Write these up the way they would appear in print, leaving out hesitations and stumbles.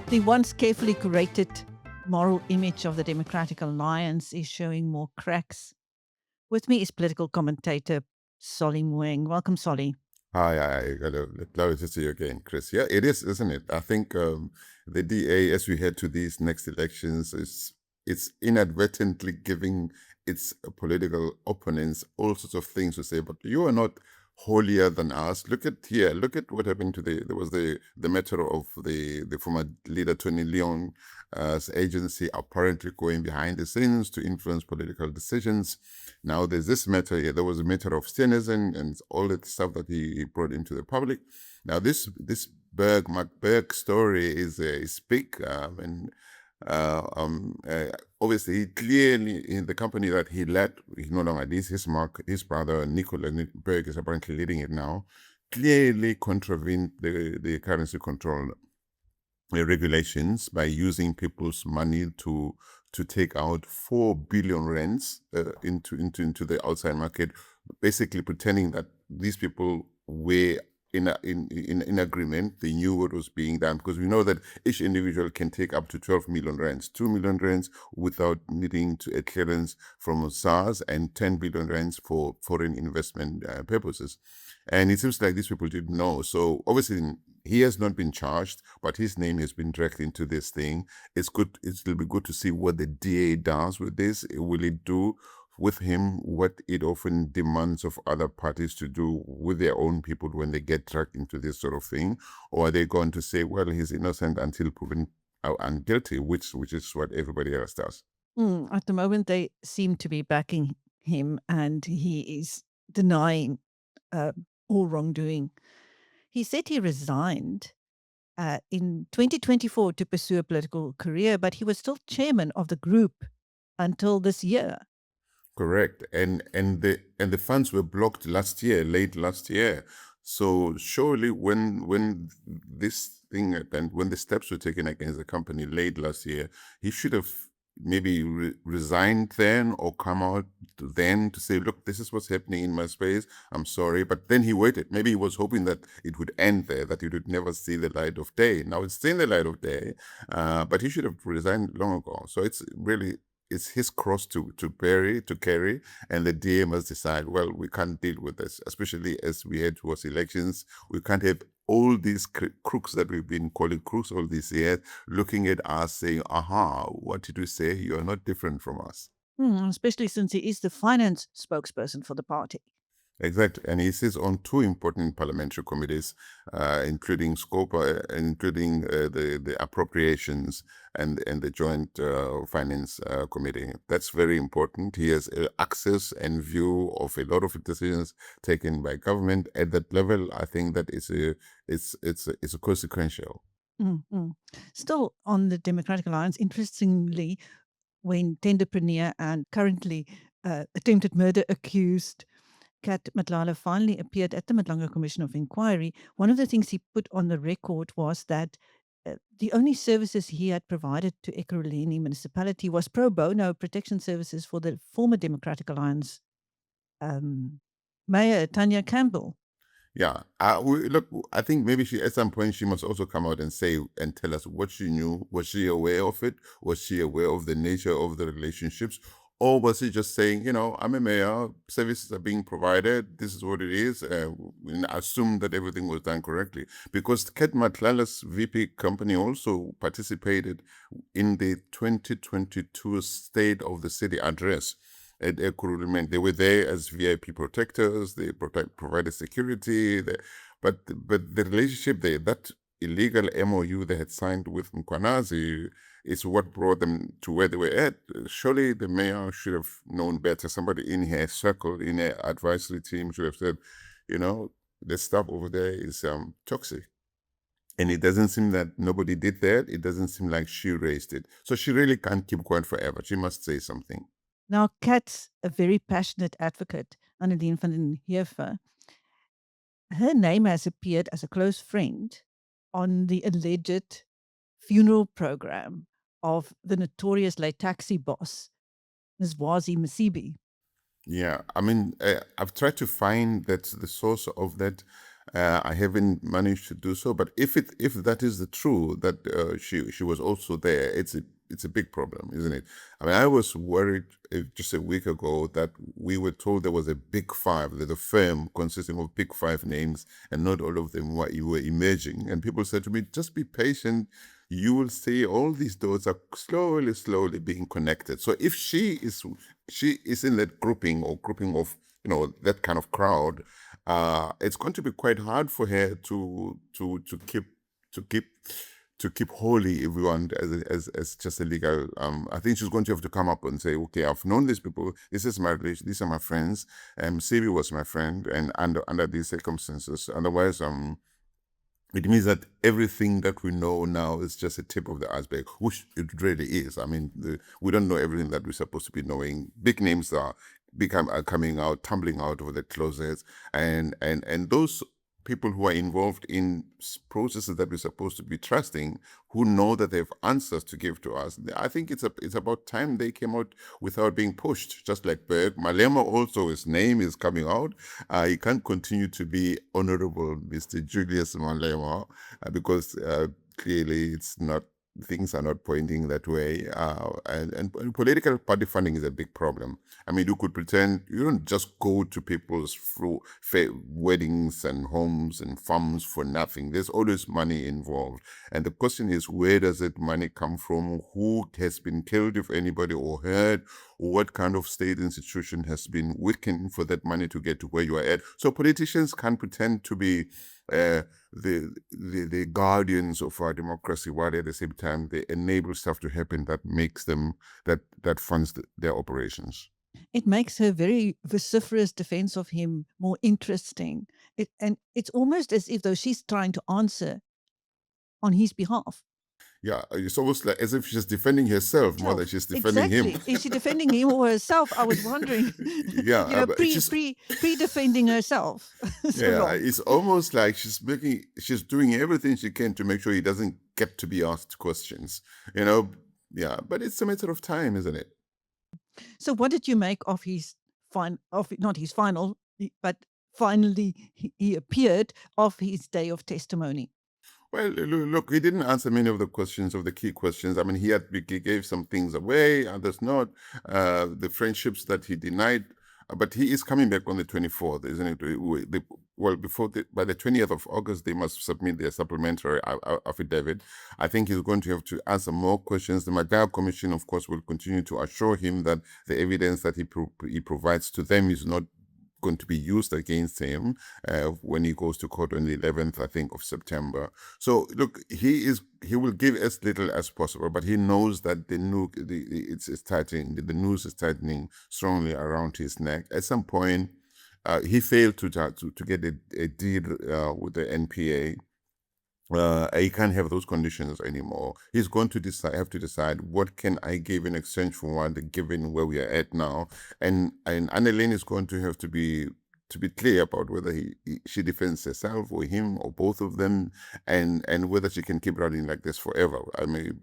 The once carefully curated moral image of the Democratic Alliance is showing more cracks. With me is political commentator Solly Moeng. Welcome, Solly. Hi, hello. Glad to see you again, Chris. Yeah, it is, isn't it? I think the DA, as we head to these next elections, it's inadvertently giving its political opponents all sorts of things to say. But you are not holier than us. Look at here. Look at what happened to there was the matter of the former leader Tony Leon's agency apparently going behind the scenes to influence political decisions. Now there's this matter here. There was a matter of Steyn and all that stuff that he brought into the public. Now this Mark Burke story is big, and obviously he clearly in the company that he led, he no longer leads. His brother Nicola Burke is apparently leading it now. Clearly contravened the currency control regulations by using people's money to take out 4 billion rands into the outside market, basically pretending that these people were in agreement. They knew what was being done, because we know that each individual can take up to 12 million rands, 2 million rands without needing a clearance from SARS, and 10 billion rands for foreign investment purposes. And it seems like these people didn't know. So obviously he has not been charged, but his name has been dragged into this thing. It's good. It'll be good to see what the DA does with this. Will it do with him what it often demands of other parties to do with their own people when they get dragged into this sort of thing? Or are they going to say, well, he's innocent until proven guilty, which is what everybody else does? At the moment, they seem to be backing him, and he is denying all wrongdoing. He said he resigned in 2024 to pursue a political career, but he was still chairman of the group until this year. Correct. And the funds were blocked late last year. So surely when this thing happened, when the steps were taken against the company late last year, he should have maybe resigned then, or come out then to say, look, this is what's happening in my space. I'm sorry. But then he waited. Maybe he was hoping that it would end there, that it would never see the light of day. Now it's seen the light of day, but he should have resigned long ago. So it's his cross to carry, and the DA must decide, well, we can't deal with this, especially as we head towards elections. We can't have all these crooks that we've been calling crooks all these years looking at us saying, aha, what did we say? You're not different from us. Especially since he is the finance spokesperson for the party. Exactly, and he sits on 2 important parliamentary committees, including the appropriations and the joint finance committee. That's very important. He has access and view of a lot of decisions taken by government at that level. I think that it's a consequential. Mm-hmm. Still on the Democratic Alliance, interestingly, when tenderpreneur and currently attempted murder accused Cat Matlala finally appeared at the Madlanga Commission of Inquiry, one of the things he put on the record was that the only services he had provided to Ekurhuleni municipality was pro bono protection services for the former Democratic Alliance Mayor Tania Campbell. Yeah, look, I think maybe at some point she must also come out and say and tell us what she knew. Was she aware of it? Was she aware of the nature of the relationships? Or was he just saying, I'm a mayor, services are being provided, this is what it is, and assume that everything was done correctly? Because Cat Matlala's VP company also participated in the 2022 State of the City address at Ekurhuleni. They were there as VIP protectors. They provided security. But the relationship there, that illegal MOU they had signed with Mswazi, is what brought them to where they were at. Surely the mayor should have known better. Somebody in her circle, in her advisory team, should have said, the stuff over there is toxic. And it doesn't seem that nobody did that. It doesn't seem like she raised it. So she really can't keep quiet forever. She must say something. Now, Kat's a very passionate advocate, Annelene van Heever. Her name has appeared as a close friend on the alleged funeral program of the notorious late taxi boss, Mswazi Mbisi. Yeah, I mean, I've tried to find that the source of that. I haven't managed to do so, but if that is the true that she was also there, it's a big problem, isn't it? I mean, I was worried just a week ago that we were told there was a big five, that a firm consisting of big five names, and not all of them were emerging. And people said to me, just be patient. You will see all these dots are slowly being connected. So if she is in that grouping of that kind of crowd, it's going to be quite hard for her to keep to keep holy, if you want, as just a legal. I think she's going to have to come up and say, okay, I've known these people. This is my relation. These are my friends. Sibi was my friend, and under these circumstances, otherwise, it means that everything that we know now is just a tip of the iceberg, which it really is. I mean, we don't know everything that we're supposed to be knowing. Big names are coming out, tumbling out of the closets, and those people who are involved in processes that we're supposed to be trusting, who know that they have answers to give to us. I think it's about time they came out without being pushed, just like Burke. Malema also, his name is coming out. He can't continue to be Honorable Mr. Julius Malema because clearly it's not. Things are not pointing that way, and political party funding is a big problem. I mean, you could pretend you don't just go to people's weddings and homes and farms for nothing. There's always money involved, and the question is, where does that money come from? Who has been killed, if anybody, or hurt? What kind of state institution has been weakened for that money to get to where you are at? So politicians can't pretend to be the guardians of our democracy, while at the same time they enable stuff to happen that makes them that funds their operations. It makes her very vociferous defense of him more interesting. And it's almost as if though she's trying to answer on his behalf. Yeah, it's almost like as if she's defending herself more than she's defending him. Exactly. Is she defending him or herself? I was wondering. Yeah, but pre defending herself. So yeah, long. it's almost like she's doing everything she can to make sure he doesn't get to be asked questions. Yeah, but it's a matter of time, isn't it? So what did you make of his not his final, but finally he appeared of his day of testimony? Well, look, he didn't answer many of the key questions. I mean, he gave some things away, others not. The friendships that he denied, but he is coming back on the 24th, isn't it? Well, by the 20th of August, they must submit their supplementary affidavit. I think he's going to have to answer more questions. The Madlanga Commission, of course, will continue to assure him that the evidence that he provides to them is not going to be used against him when he goes to court on the 11th, I think, of September. So look, he will give as little as possible, but he knows that it's tightening. The noose is tightening strongly around his neck. At some point, he failed to get a deal with the NPA. He can't have those conditions anymore. He's going to have to decide, what can I give in exchange for what, given where we are at now. And Annelene is going to have to be clear about whether she defends herself or him or both of them, and whether she can keep running like this forever. I mean,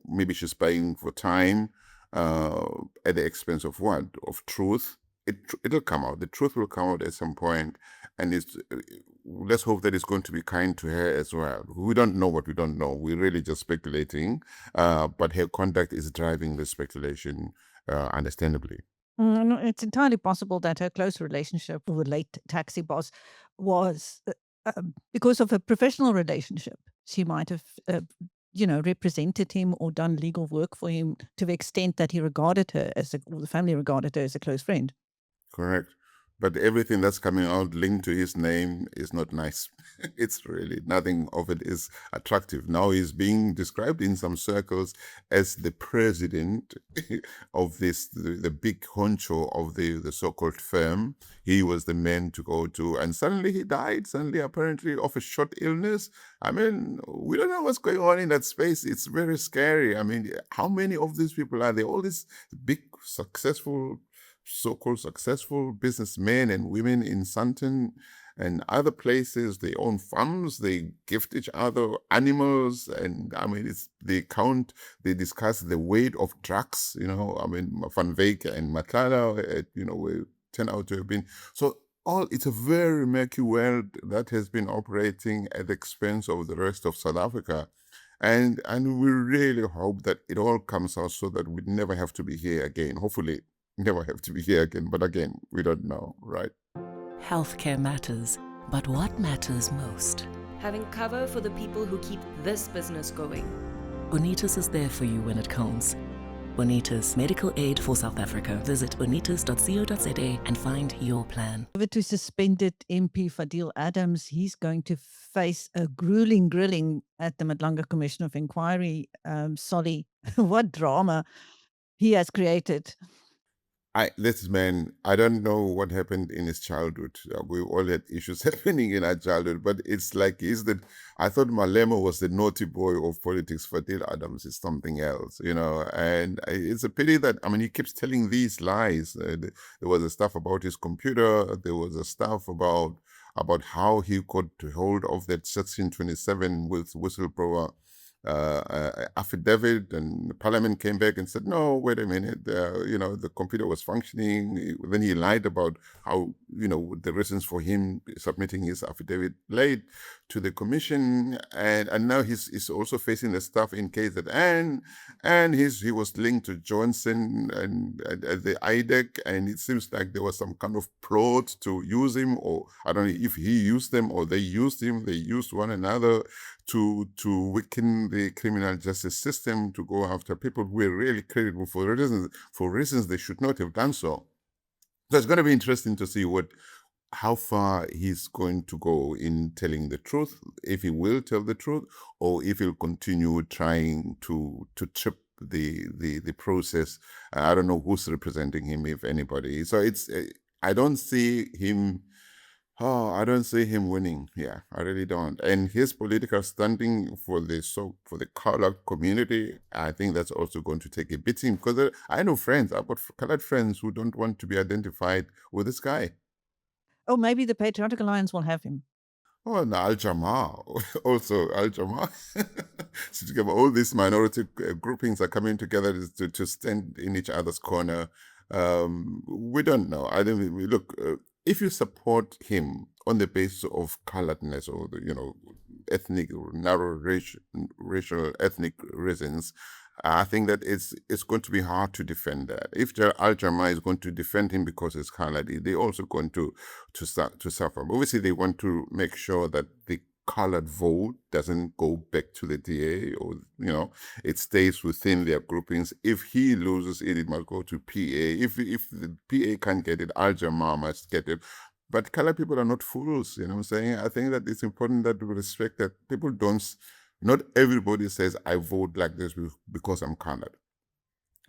maybe she's buying for time at the expense of what? Of truth. It'll come out. The truth will come out at some point, and let's hope that it's going to be kind to her as well. We don't know what we don't know. We're really just speculating, but her conduct is driving the speculation, understandably. No, it's entirely possible that her close relationship with the late taxi boss was because of a professional relationship. She might have, represented him or done legal work for him to the extent that he regarded her or the family regarded her as a close friend. Correct. But everything that's coming out linked to his name is not nice. It's really, nothing of it is attractive. Now he's being described in some circles as the president of the big honcho of the so-called firm. He was the man to go to, and suddenly he died, suddenly apparently of a short illness. I mean, we don't know what's going on in that space. It's very scary. I mean, how many of these people are there? All these big, so-called successful businessmen and women in Sandton and other places. They own farms, they gift each other animals, and I mean, they discuss the weight of drugs, I mean, Van Wyk and Matlala, turn out to have been. So it's a very murky world that has been operating at the expense of the rest of South Africa. And we really hope that it all comes out so that we never have to be here again. Hopefully, never have to be here again. But again, we don't know, right? Healthcare matters, but what matters most? Having cover for the people who keep this business going. Bonitas is there for you when it counts. Bonitas, medical aid for South Africa. Visit bonitas.co.za and find your plan. Over to suspended MP Fadiel Adams. He's going to face a grueling grilling at the Madlanga Commission of Inquiry. Solly, what drama he has created. This man, I don't know what happened in his childhood. We all had issues happening in our childhood, but it's like I thought Malema was the naughty boy of politics. Fidil Adams is something else, and it's a pity that, he keeps telling these lies. There was a stuff about his computer. There was a stuff about how he got hold of that Section 27 with whistleblower affidavit, and Parliament came back and said, no, wait a minute, the computer was functioning. Then he lied about how, the reasons for him submitting his affidavit late to the commission, and now he's also facing the stuff in case that he was linked to Johnson and the IDEC, and it seems like there was some kind of plot to use him, or I don't know if he used them or they used him. They used one another to weaken the criminal justice system, to go after people who were really credible for reasons they should not have done so. So it's going to be interesting to see how far he's going to go in telling the truth, if he will tell the truth, or if he'll continue trying to trip the process. I don't know who's representing him, if anybody. So I don't see him. Oh, I don't see him winning. Yeah, I really don't. And his political standing for the colored community, I think that's also going to take a beating, because I know friends, I've got colored friends who don't want to be identified with this guy. Oh, maybe the Patriotic Alliance will have him. Oh, and Al-Jamaa, also Al-Jamaa. So together, all these minority groupings are coming together to stand in each other's corner. We don't know. I think look. If you support him on the basis of coloredness or ethnic or narrow racial ethnic reasons, I think that it's going to be hard to defend that. If Al-Jamaa is going to defend him because he's colored, they're also going to suffer. Obviously, they want to make sure that the colored vote doesn't go back to the DA, or it stays within their groupings. If he loses it must go to PA. If the PA can't get it, Al-Jamaa must get it. But colored people are not fools, you know what I'm saying? I think that it's important that we respect that people not everybody says I vote like this because I'm colored.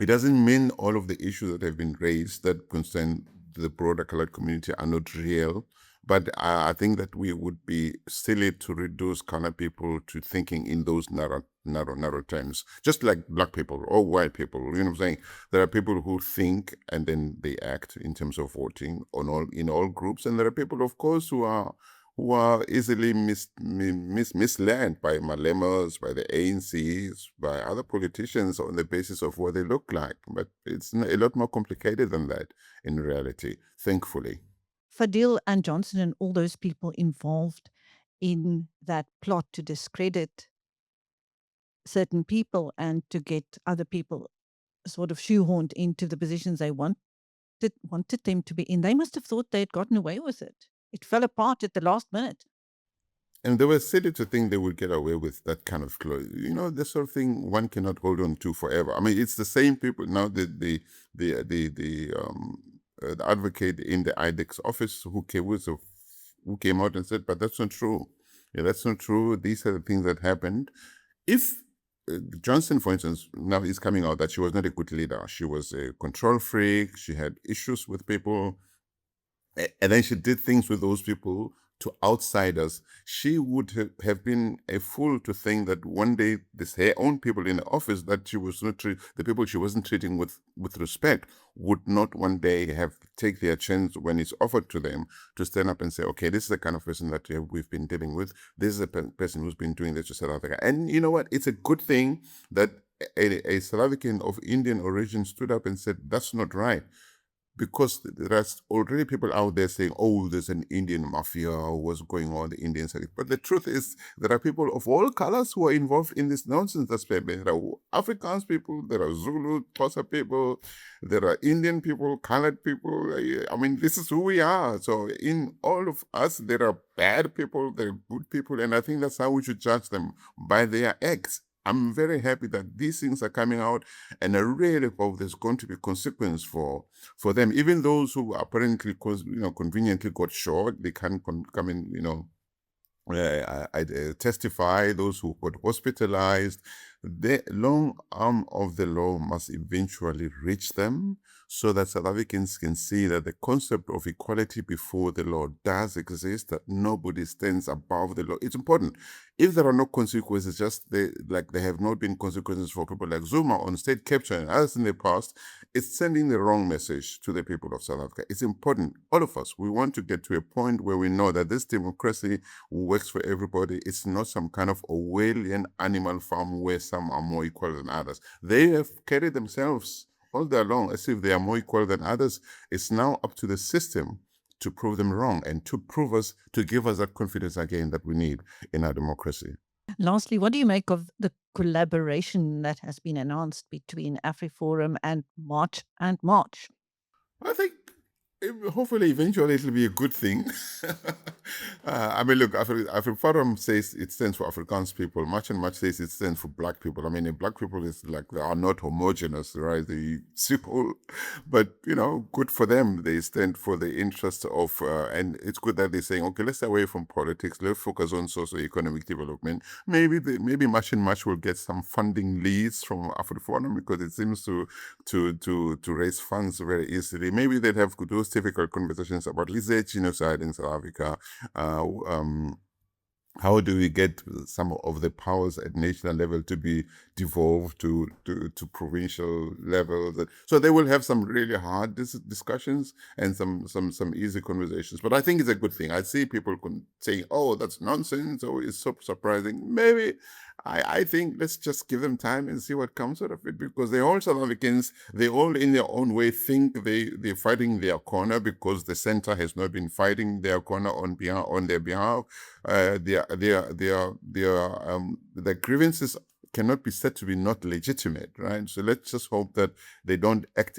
It doesn't mean all of the issues that have been raised that concern the broader colored community are not real. But I think that we would be silly to reduce colored people to thinking in those narrow terms, just like black people or white people. You know what I'm saying? There are people who think and then they act in terms of voting in all groups, and there are people, of course, who are easily misled by Malemas, by the ANCs, by other politicians on the basis of what they look like. But it's a lot more complicated than that in reality, thankfully. Fadil and Johnson and all those people involved in that plot to discredit certain people and to get other people sort of shoehorned into the positions they wanted them to be in. They must have thought they'd gotten away with it. It fell apart at the last minute. And they were silly to think they would get away with that kind of clothes. This sort of thing one cannot hold on to forever. It's the same people now. The advocate in the IDEX office who came out and said, "But that's not true. Yeah, that's not true. These are the things that happened." If Johnson, for instance, now is coming out that she was not a good leader. She was a control freak. She had issues with people. And then she did things with those people to outsiders. She would have been a fool to think that one day her own people in the office that she was not the people she wasn't treating with respect would not one day take their chance when it's offered to them to stand up and say, okay, this is the kind of person that we've been dealing with. This is a person who's been doing this to South Africa. And you know what? It's a good thing that a South African of Indian origin stood up and said, that's not right. because there's already people out there saying, oh, there's an Indian mafia, what's going on, the Indian side. But the truth is, there are people of all colors who are involved in this nonsense that's happening. There are Afrikaans people, there are Zulu, Xhosa people, there are Indian people, colored people. I mean, this is who we are. So in all of us, there are bad people, there are good people, and I think that's how we should judge them, by their acts. I'm very happy that these things are coming out, and I really hope there's going to be consequence for them. Even those who apparently, conveniently got shot, they can't come in, testify. Those who got hospitalized, the long arm of the law must eventually reach them, so that South Africans can see that the concept of equality before the law does exist, that nobody stands above the law. It's important. If there are no consequences, like there have not been consequences for people like Zuma on state capture and others in the past, it's sending the wrong message to the people of South Africa. It's important. All of us, we want to get to a point where we know that this democracy works for everybody. It's not some kind of Orwellian animal farm where some are more equal than others. They have carried themselves all day long as if they are more equal than others. It's now up to the system to prove them wrong and to give us that confidence again that we need in our democracy. Lastly, what do you make of the collaboration that has been announced between AfriForum and March and March? I think hopefully eventually it'll be a good thing. I mean, look, AfriForum says it stands for Afrikaans people. March and March says it stands for Black people. I mean, Black people is like, they are not homogenous, right? They simple, but good for them. They stand for the interest of, and it's good that they're saying, okay, let's stay away from politics. Let's focus on socio-economic development. Maybe March and March will get some funding leads from AfriForum, because it seems to raise funds very easily. Maybe they'd have those difficult conversations about genocide in South Africa. How do we get some of the powers at national level to be devolved to provincial levels? So they will have some really hard discussions and some easy conversations. But I think it's a good thing. I see people saying, "Oh, that's nonsense," or "It's so surprising." Maybe I think let's just give them time and see what comes out of it, because they're all South Africans. They all, in their own way, think they're fighting their corner, because the center has not been fighting their corner on their behalf. Their grievances cannot be said to be not legitimate, right? So let's just hope that they don't act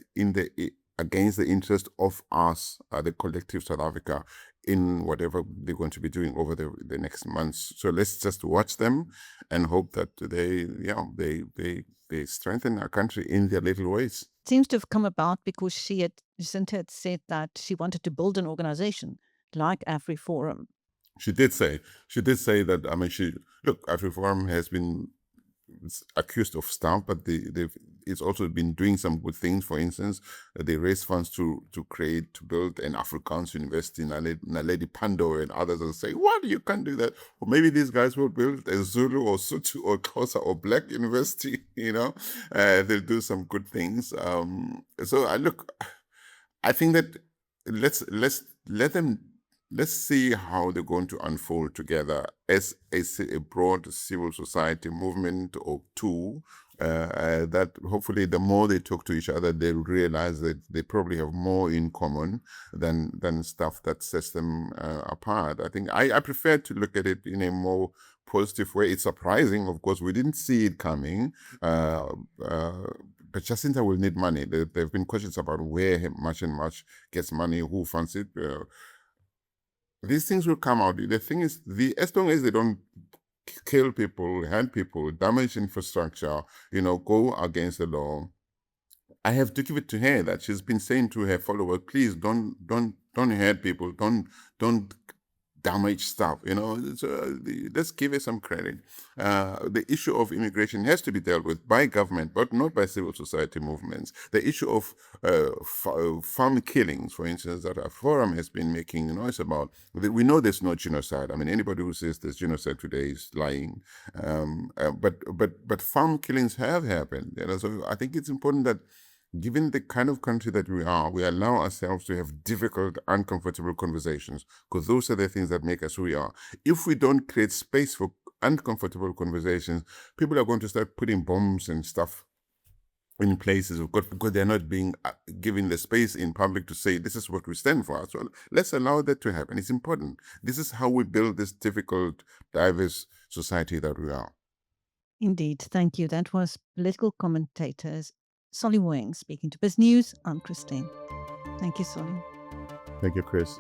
against the interest of us, the collective South Africa, in whatever they're going to be doing over the next months. So let's just watch them and hope that they strengthen our country in their little ways. It seems to have come about because Jacinta had said that she wanted to build an organization like AfriForum. She did say that. I mean, AfriForum has been accused of stuff, but it's also been doing some good things. For instance, they raised funds to build an Afrikaans university. Naledi Pando and others will say, "What? You can't do that." Or maybe these guys will build a Zulu or Sotho or Xhosa or Black university. They'll do some good things. So I think that let's see how they're going to unfold together as a broad civil society movement or two, that hopefully the more they talk to each other, they'll realize that they probably have more in common than stuff that sets them apart. I think I prefer to look at it in a more positive way. It's surprising, of course, we didn't see it coming. But Jacinta will need money. There have been questions about where March and March gets money, who funds it. These things will come out. The thing is, as long as they don't kill people, hurt people, damage infrastructure, go against the law, I have to give it to her that she's been saying to her followers, please don't hurt people, don't damage stuff. So let's give her some credit. The issue of immigration has to be dealt with by government, but not by civil society movements. The issue of farm killings, for instance, that our forum has been making noise about. We know there's no genocide. I mean, anybody who says there's genocide today is lying. But farm killings have happened. So I think it's important that, given the kind of country that we allow ourselves to have difficult, uncomfortable conversations, because those are the things that make us who we are. If we don't create space for uncomfortable conversations, people are going to start putting bombs and stuff in places because they're not being given the space in public to say this is what we stand for. So let's allow that to happen. It's important. This is how we build this difficult, diverse society that we are. Indeed. Thank you. That was political commentators Solly Moeng speaking to Biz News. I'm Christine. Thank you, Solly. Thank you, Chris.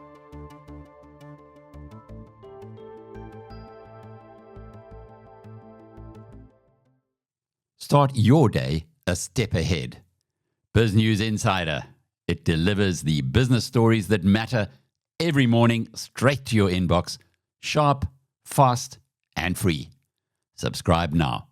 Start your day a step ahead. Biz News Insider. It delivers the business stories that matter every morning straight to your inbox, sharp, fast, and free. Subscribe now.